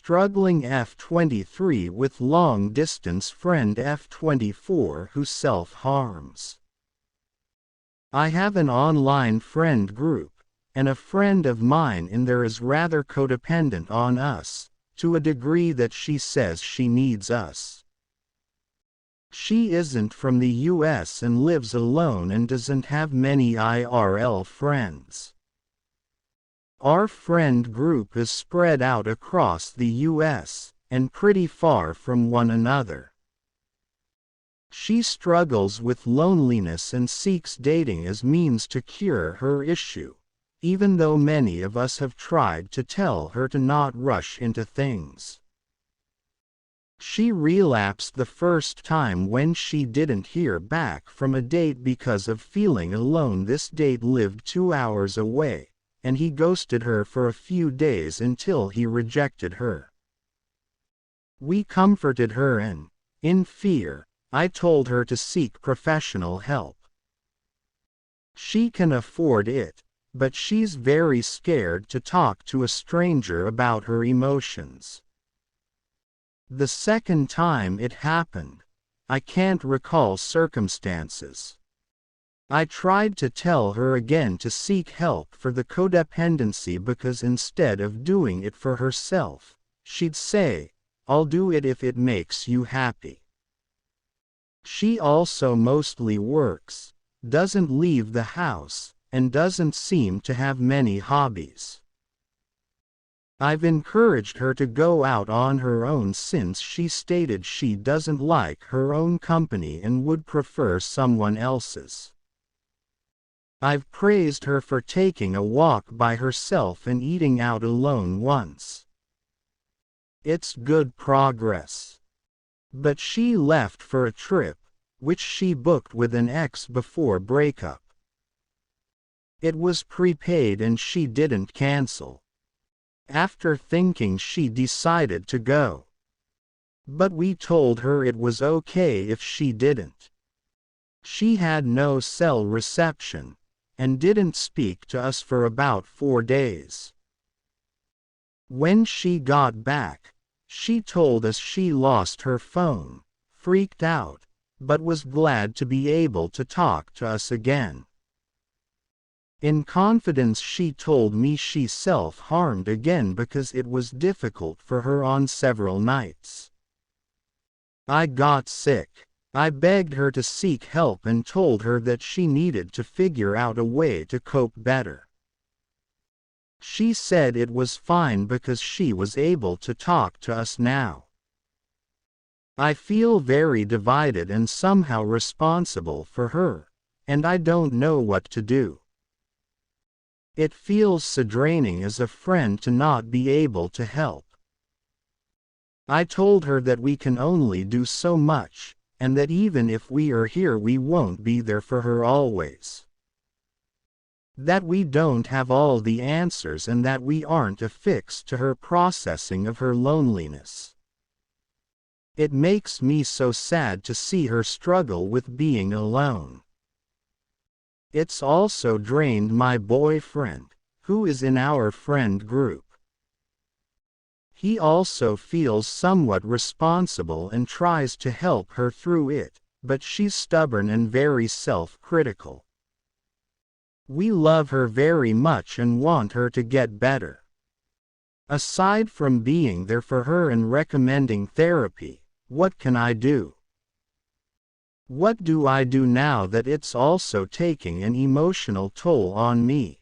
struggling F23 with long-distance friend F24 who self-harms. I have an online friend group, and a friend of mine in there is rather codependent on us, to a degree that she says she needs us. She isn't from the US and lives alone and doesn't have many IRL friends. Our friend group is spread out across the US, and pretty far from one another. She struggles with loneliness and seeks dating as means to cure her issue, even though many of us have tried to tell her to not rush into things. She relapsed the first time when she didn't hear back from a date because of feeling alone. This date lived 2 hours away, and he ghosted her for a few days until he rejected her. We comforted her and, in fear, I told her to seek professional help. She can afford it, but she's very scared to talk to a stranger about her emotions. The second time it happened, I can't recall circumstances. I tried to tell her again to seek help for the codependency because instead of doing it for herself, she'd say, "I'll do it if it makes you happy." She also mostly works, doesn't leave the house, and doesn't seem to have many hobbies. I've encouraged her to go out on her own since she stated she doesn't like her own company and would prefer someone else's. I've praised her for taking a walk by herself and eating out alone once. It's good progress. But she left for a trip, which she booked with an ex before breakup. It was prepaid and she didn't cancel. After thinking, she decided to go. But we told her it was okay if she didn't. She had no cell reception, and didn't speak to us for about 4 days. When she got back, she told us she lost her phone, freaked out, but was glad to be able to talk to us again. In confidence, she told me she self-harmed again because it was difficult for her on several nights. I got sick. I begged her to seek help and told her that she needed to figure out a way to cope better. She said it was fine because she was able to talk to us now. I feel very divided and somehow responsible for her, and I don't know what to do. It feels so draining as a friend to not be able to help. I told her that we can only do so much, and that even if we are here we won't be there for her always. That we don't have all the answers and that we aren't a fix to her processing of her loneliness. It makes me so sad to see her struggle with being alone. It's also drained my boyfriend, who is in our friend group. He also feels somewhat responsible and tries to help her through it, but she's stubborn and very self-critical. We love her very much and want her to get better. Aside from being there for her and recommending therapy, what can I do? What do I do now that it's also taking an emotional toll on me?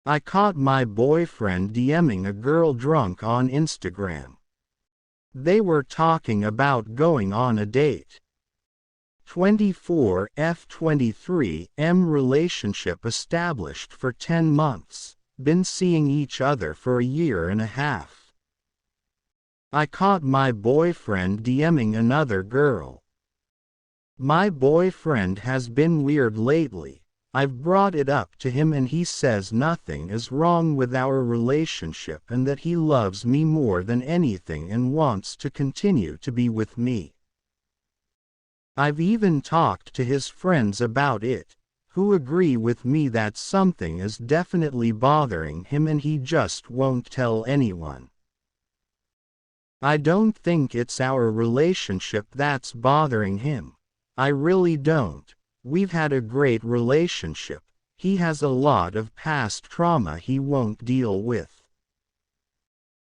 I caught my boyfriend DMing a girl drunk on Instagram. They were talking about going on a date. 24 F23 M relationship established for 10 months, been seeing each other for a year and a half. I caught my boyfriend DMing another girl. My boyfriend has been weird lately. I've brought it up to him and he says nothing is wrong with our relationship and that he loves me more than anything and wants to continue to be with me. I've even talked to his friends about it, who agree with me that something is definitely bothering him and he just won't tell anyone. I don't think it's our relationship that's bothering him. I really don't. We've had a great relationship. He has a lot of past trauma he won't deal with.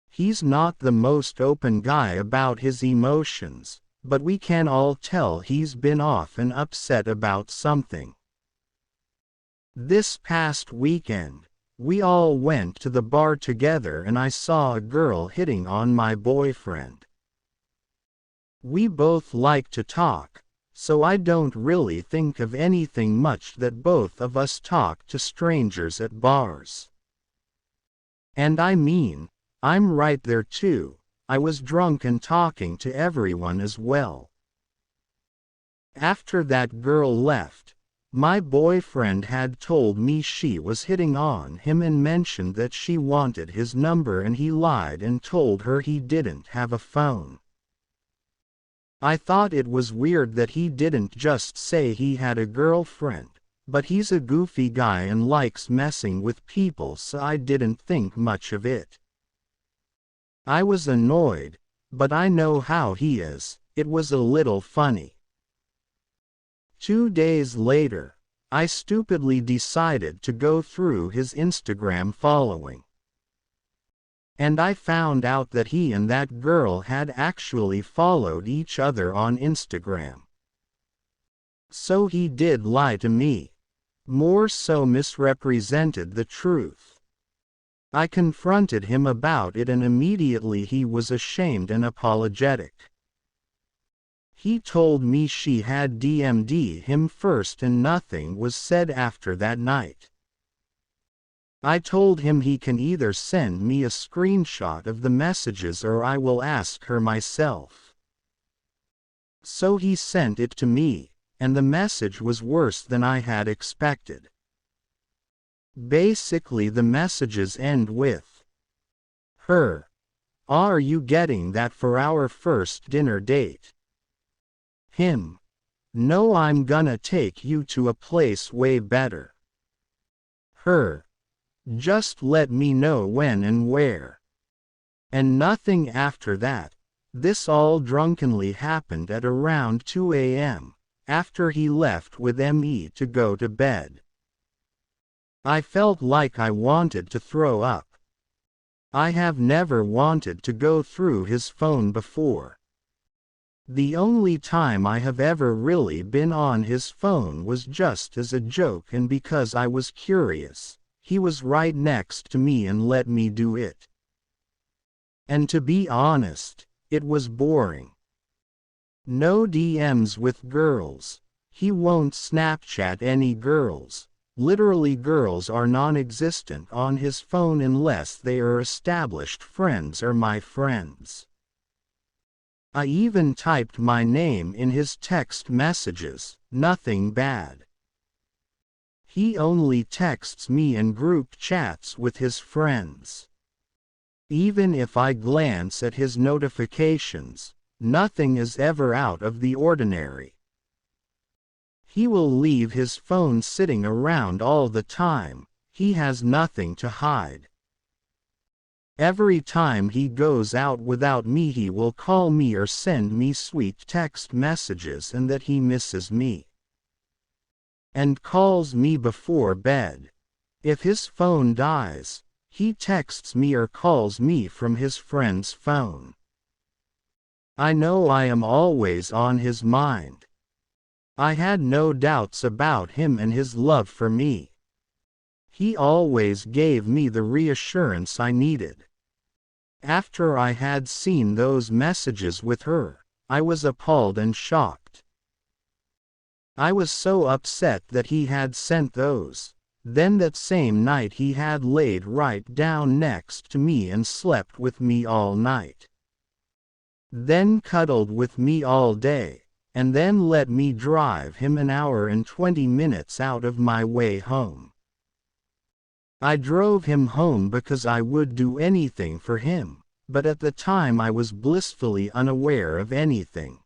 He's not the most open guy about his emotions, but we can all tell he's been off and upset about something. This past weekend, we all went to the bar together and I saw a girl hitting on my boyfriend. We both like to talk, so I don't really think of anything much that both of us talk to strangers at bars. And I mean, I'm right there too. I was drunk and talking to everyone as well. After that girl left, my boyfriend had told me she was hitting on him and mentioned that she wanted his number and he lied and told her he didn't have a phone. I thought it was weird that he didn't just say he had a girlfriend, but he's a goofy guy and likes messing with people, so I didn't think much of it. I was annoyed, but I know how he is. It was a little funny. 2 days later, I stupidly decided to go through his Instagram following. And I found out that he and that girl had actually followed each other on Instagram. So he did lie to me. More so misrepresented the truth. I confronted him about it and immediately he was ashamed and apologetic. He told me she had DM'd him first and nothing was said after that night. I told him he can either send me a screenshot of the messages or I will ask her myself. So he sent it to me, and the message was worse than I had expected. Basically the messages end with, "Her. Are you getting that for our first dinner date?" Him. "No, I'm gonna take you to a place way better." Her. "Just let me know when and where." And nothing after that. This all drunkenly happened at around 2 a.m., after he left with me to go to bed. I felt like I wanted to throw up. I have never wanted to go through his phone before. The only time I have ever really been on his phone was just as a joke and because I was curious. He was right next to me and let me do it. And to be honest, it was boring. No DMs with girls. He won't Snapchat any girls. Literally girls are non-existent on his phone unless they are established friends or my friends. I even typed my name in his text messages, nothing bad. He only texts me in group chats with his friends. Even if I glance at his notifications, nothing is ever out of the ordinary. He will leave his phone sitting around all the time. He has nothing to hide. Every time he goes out without me he will call me or send me sweet text messages and that he misses me. And calls me before bed. If his phone dies, he texts me or calls me from his friend's phone. I know I am always on his mind. I had no doubts about him and his love for me. He always gave me the reassurance I needed. After I had seen those messages with her, I was appalled and shocked. I was so upset that he had sent those. Then that same night he had laid right down next to me and slept with me all night. Then cuddled with me all day, and then let me drive him an hour and 20 minutes out of my way home. I drove him home because I would do anything for him, but at the time I was blissfully unaware of anything.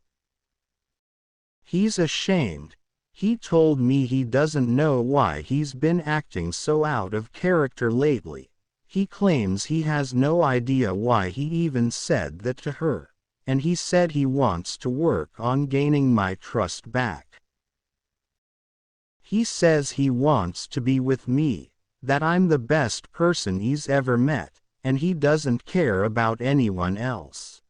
He's ashamed. He told me he doesn't know why he's been acting so out of character lately. He claims he has no idea why he even said that to her, and he said he wants to work on gaining my trust back. He says he wants to be with me, that I'm the best person he's ever met, and he doesn't care about anyone else.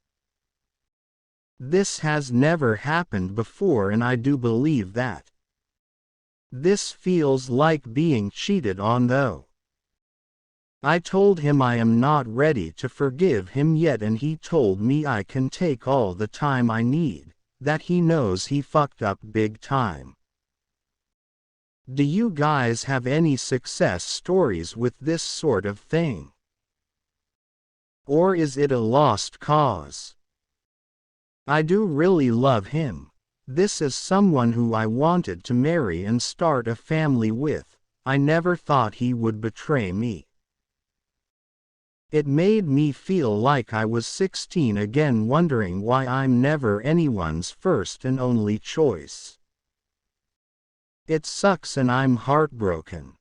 This has never happened before, and I do believe that. This feels like being cheated on though. I told him I am not ready to forgive him yet, and he told me I can take all the time I need, that he knows he fucked up big time. Do you guys have any success stories with this sort of thing? Or is it a lost cause? I do really love him. This is someone who I wanted to marry and start a family with. I never thought he would betray me. It made me feel like I was 16 again, wondering why I'm never anyone's first and only choice. It sucks and I'm heartbroken.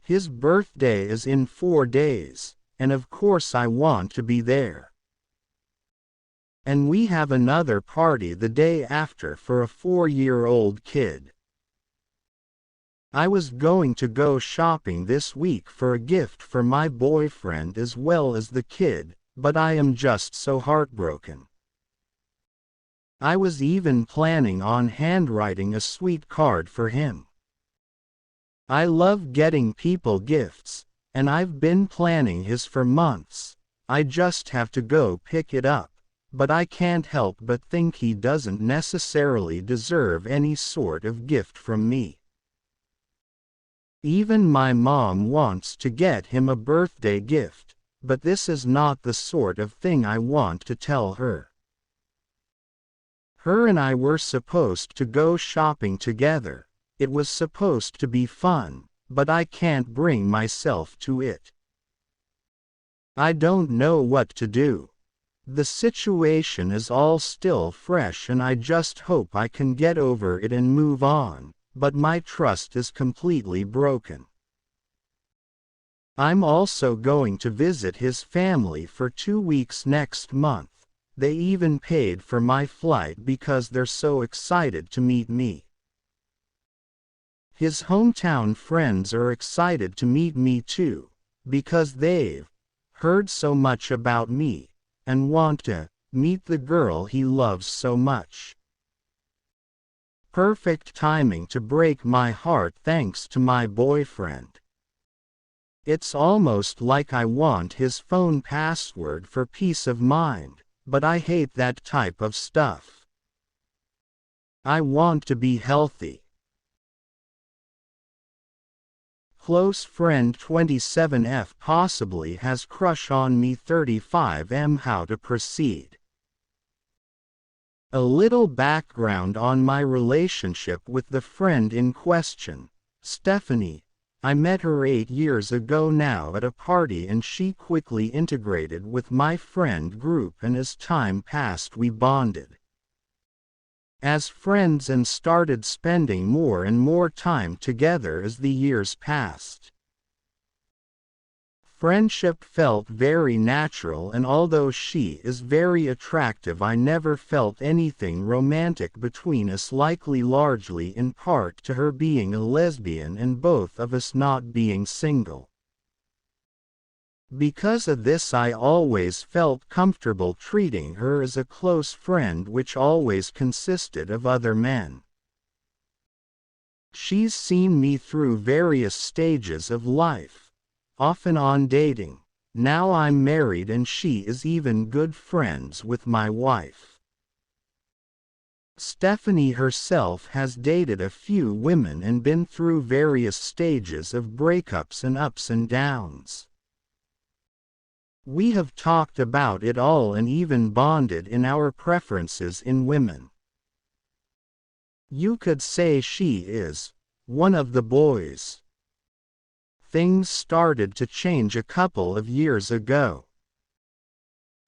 His birthday is in 4 days, and of course I want to be there. And we have another party the day after for a 4-year-old kid. I was going to go shopping this week for a gift for my boyfriend as well as the kid, but I am just so heartbroken. I was even planning on handwriting a sweet card for him. I love getting people gifts, and I've been planning his for months. I just have to go pick it up, but I can't help but think he doesn't necessarily deserve any sort of gift from me. Even my mom wants to get him a birthday gift, but this is not the sort of thing I want to tell her. Her and I were supposed to go shopping together. It was supposed to be fun, but I can't bring myself to it. I don't know what to do. The situation is all still fresh and I just hope I can get over it and move on, but my trust is completely broken. I'm also going to visit his family for 2 weeks next month. They even paid for my flight because they're so excited to meet me. His hometown friends are excited to meet me too, because they've heard so much about me and want to meet the girl he loves so much. Perfect timing to break my heart thanks to my boyfriend. It's almost like I want his phone password for peace of mind, but I hate that type of stuff. I want to be healthy. Close friend 27F possibly has crush on me 35M. How to proceed? A little background on my relationship with the friend in question, Stephanie. I met her 8 years ago now at a party, and she quickly integrated with my friend group, and as time passed we bonded as friends and started spending more and more time together as the years passed. Friendship felt very natural, and although she is very attractive, I never felt anything romantic between us, likely largely in part to her being a lesbian and both of us not being single. Because of this, I always felt comfortable treating her as a close friend, which always consisted of other men. She's seen me through various stages of life, often on dating. Now I'm married and she is even good friends with my wife. Stephanie herself has dated a few women and been through various stages of breakups and ups and downs. We have talked about it all and even bonded in our preferences in women. You could say she is one of the boys. Things started to change a couple of years ago.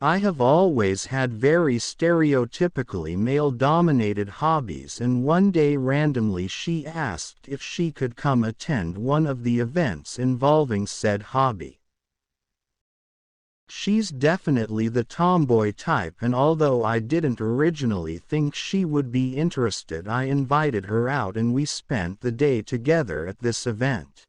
I have always had very stereotypically male-dominated hobbies, and one day randomly she asked if she could come attend one of the events involving said hobby. She's definitely the tomboy type, and although I didn't originally think she would be interested, I invited her out and we spent the day together at this event.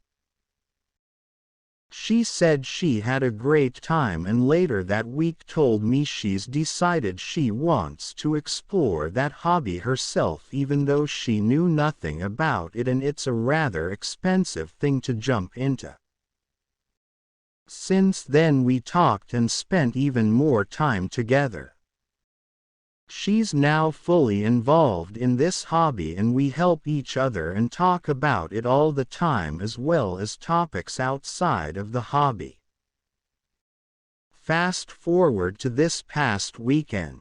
She said she had a great time, and later that week told me she's decided she wants to explore that hobby herself, even though she knew nothing about it and it's a rather expensive thing to jump into. Since then we talked and spent even more time together. She's now fully involved in this hobby and we help each other and talk about it all the time, as well as topics outside of the hobby. Fast forward to this past weekend.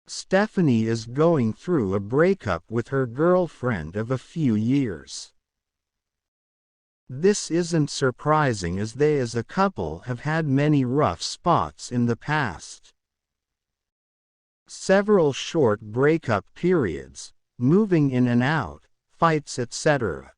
Stephanie is going through a breakup with her girlfriend of a few years. This isn't surprising, as they as a couple have had many rough spots in the past. Several short breakup periods, moving in and out, fights, etc.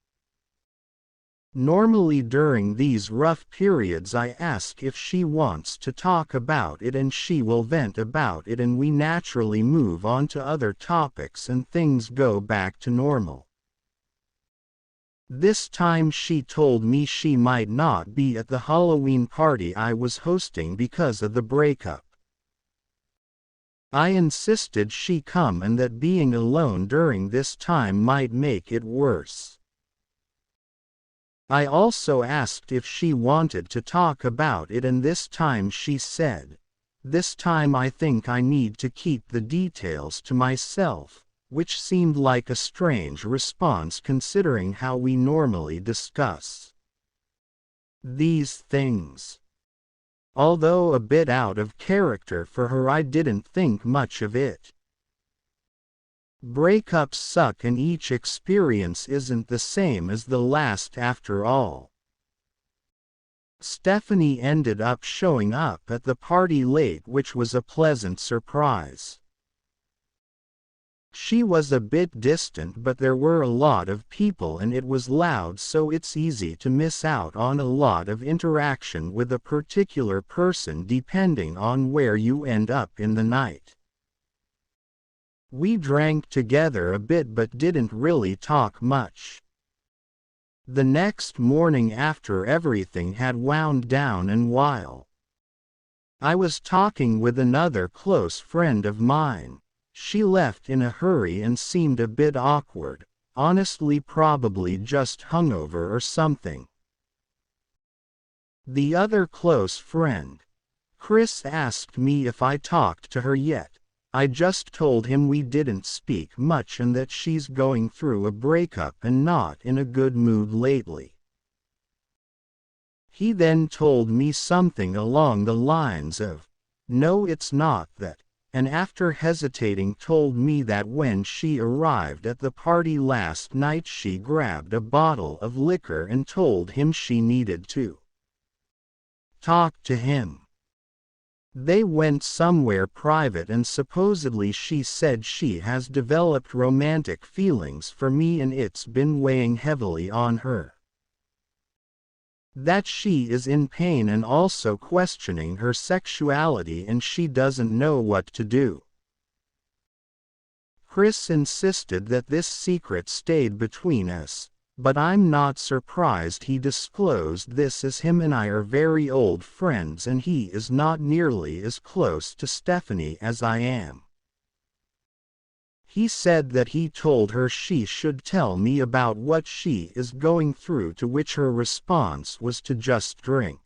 Normally during these rough periods I ask if she wants to talk about it and she will vent about it, and we naturally move on to other topics and things go back to normal. This time she told me she might not be at the Halloween party I was hosting because of the breakup. I insisted she come and that being alone during this time might make it worse. I also asked if she wanted to talk about it, and this time she said, "This time I think I need to keep the details to myself," which seemed like a strange response considering how we normally discuss these things. Although a bit out of character for her, I didn't think much of it. Breakups suck and each experience isn't the same as the last after all. Stephanie ended up showing up at the party late, which was a pleasant surprise. She was a bit distant, but there were a lot of people and it was loud, so it's easy to miss out on a lot of interaction with a particular person depending on where you end up in the night. We drank together a bit but didn't really talk much. The next morning, after everything had wound down and while I was talking with another close friend of mine, she left in a hurry and seemed a bit awkward, honestly probably just hungover or something. The other close friend, Chris, asked me if I talked to her yet. I just told him we didn't speak much and that she's going through a breakup and not in a good mood lately. He then told me something along the lines of, "No, it's not that," and after hesitating told me that when she arrived at the party last night she grabbed a bottle of liquor and told him she needed to talk to him. They went somewhere private and supposedly she said she has developed romantic feelings for me and it's been weighing heavily on her. That she is in pain and also questioning her sexuality and she doesn't know what to do. Chris insisted that this secret stayed between us, but I'm not surprised he disclosed this, as him and I are very old friends and he is not nearly as close to Stephanie as I am. He said that he told her she should tell me about what she is going through, to which her response was to just drink.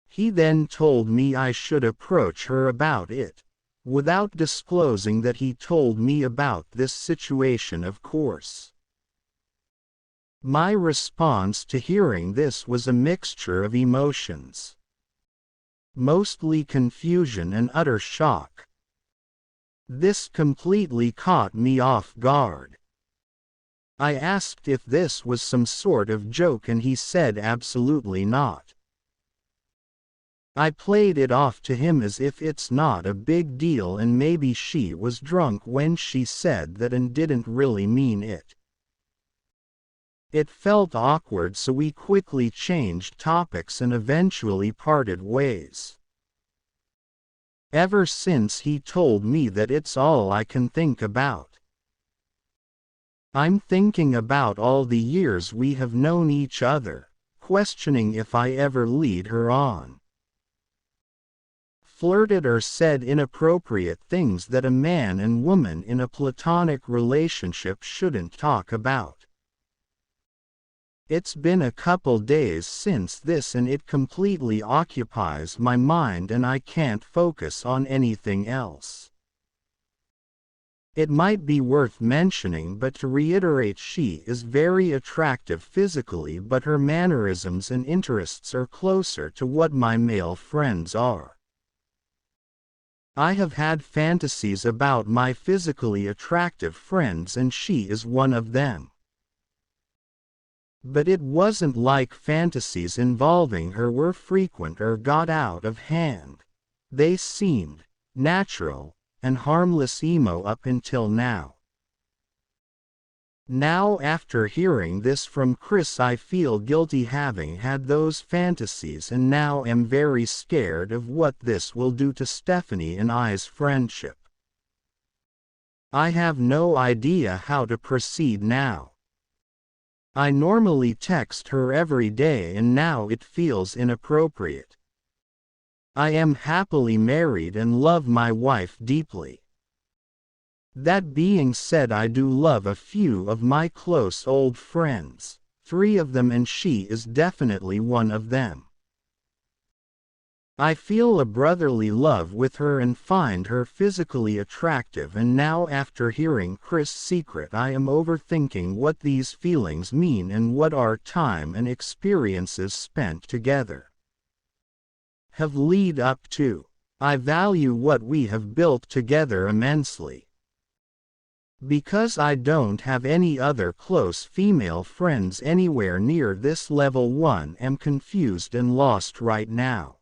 He then told me I should approach her about it, without disclosing that he told me about this situation, of course. My response to hearing this was a mixture of emotions. Mostly confusion and utter shock. This completely caught me off guard. I asked if this was some sort of joke and he said absolutely not. I played it off to him as if it's not a big deal and maybe she was drunk when she said that and didn't really mean it. It felt awkward, so we quickly changed topics and eventually parted ways. Ever since he told me that it's all I can think about. I'm thinking about all the years we have known each other, questioning if I ever lead her on. Flirted or said inappropriate things that a man and woman in a platonic relationship shouldn't talk about. It's been a couple days since this and it completely occupies my mind and I can't focus on anything else. It might be worth mentioning, but to reiterate, she is very attractive physically, but her mannerisms and interests are closer to what my male friends are. I have had fantasies about my physically attractive friends and she is one of them. But it wasn't like fantasies involving her were frequent or got out of hand. They seemed natural and harmless up until now. Now, after hearing this from Chris, I feel guilty having had those fantasies and now am very scared of what this will do to Stephanie and I's friendship. I have no idea how to proceed now. I normally text her every day and now it feels inappropriate. I am happily married and love my wife deeply. That being said, I do love a few of my close old friends, 3 of them, and she is definitely one of them. I feel a brotherly love with her and find her physically attractive, and now after hearing Chris' secret I am overthinking what these feelings mean and what our time and experiences spent together have led up to. I value what we have built together immensely. Because I don't have any other close female friends anywhere near this level, 1 am confused and lost right now.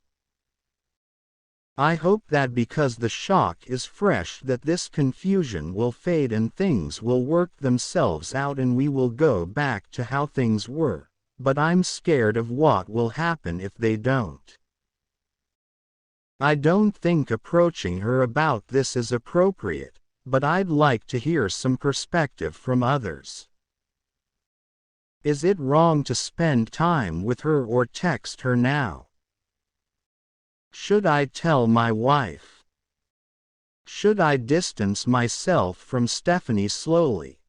I hope that because the shock is fresh that this confusion will fade and things will work themselves out and we will go back to how things were, but I'm scared of what will happen if they don't. I don't think approaching her about this is appropriate, but I'd like to hear some perspective from others. Is it wrong to spend time with her or text her now? Should I tell my wife? Should I distance myself from Stephanie slowly?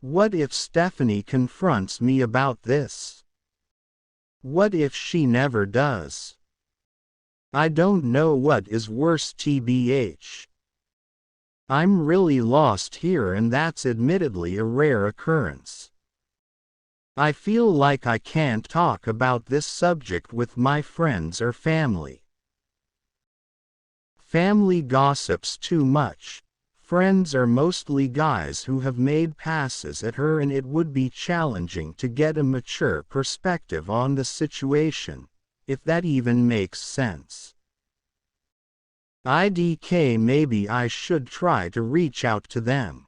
What if Stephanie confronts me about this? What if she never does? I don't know what is worse, tbh. I'm really lost here, and that's admittedly a rare occurrence. I feel like I can't talk about this subject with my friends or family. Family gossips too much. Friends are mostly guys who have made passes at her, and it would be challenging to get a mature perspective on the situation, if that even makes sense. IDK, maybe I should try to reach out to them.